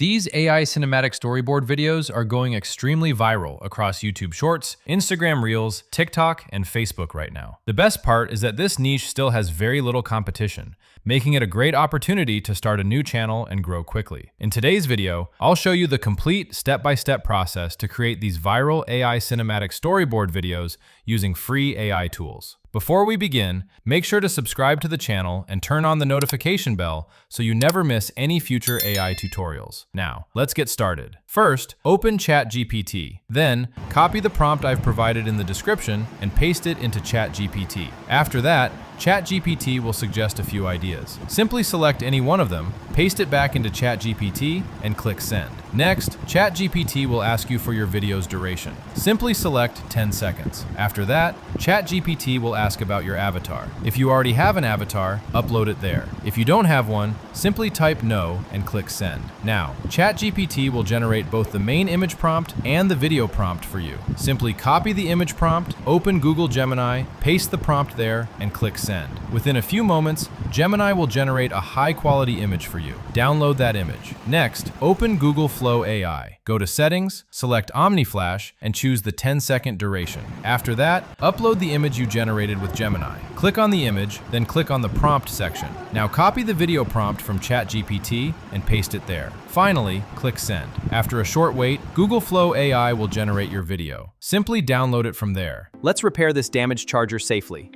These AI cinematic storyboard videos are going extremely viral across YouTube Shorts, Instagram Reels, TikTok, and Facebook right now. The best part is that this niche still has very little competition, making it a great opportunity to start a new channel and grow quickly. In today's video, I'll show you the complete step-by-step process to create these viral AI cinematic storyboard videos using free AI tools. Before we begin, make sure to subscribe to the channel and turn on the notification bell so you never miss any future AI tutorials. Now, let's get started. First, open ChatGPT. Then, copy the prompt I've provided in the description and paste it into ChatGPT. After that, ChatGPT will suggest a few ideas. Simply select any one of them, paste it back into ChatGPT, and click Send. Next, ChatGPT will ask you for your video's duration. Simply select 10 seconds. After that, ChatGPT will ask about your avatar. If you already have an avatar, upload it there. If you don't have one, simply type No and click Send. Now, ChatGPT will generate both the main image prompt and the video prompt for you. Simply copy the image prompt, open Google Gemini, paste the prompt there, and click Send. Within a few moments, Gemini will generate a high-quality image for you. Download that image. Next, open Google Flow AI. Go to Settings, select Omni Flash, and choose the 10-second duration. After that, upload the image you generated with Gemini. Click on the image, then click on the prompt section. Now copy the video prompt from ChatGPT and paste it there. Finally, click Send. After a short wait, Google Flow AI will generate your video. Simply download it from there. Let's repair this damaged charger safely.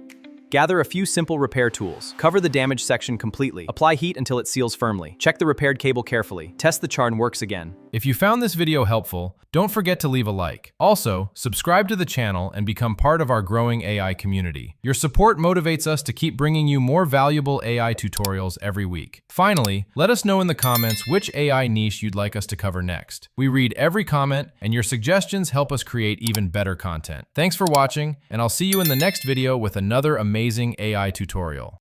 Gather a few simple repair tools. Cover the damaged section completely. Apply heat until it seals firmly. Check the repaired cable carefully. Test the charm works again. If you found this video helpful, don't forget to leave a like. Also, subscribe to the channel and become part of our growing AI community. Your support motivates us to keep bringing you more valuable AI tutorials every week. Finally, let us know in the comments which AI niche you'd like us to cover next. We read every comment, and your suggestions help us create even better content. Thanks for watching, and I'll see you in the next video with another amazing AI tutorial.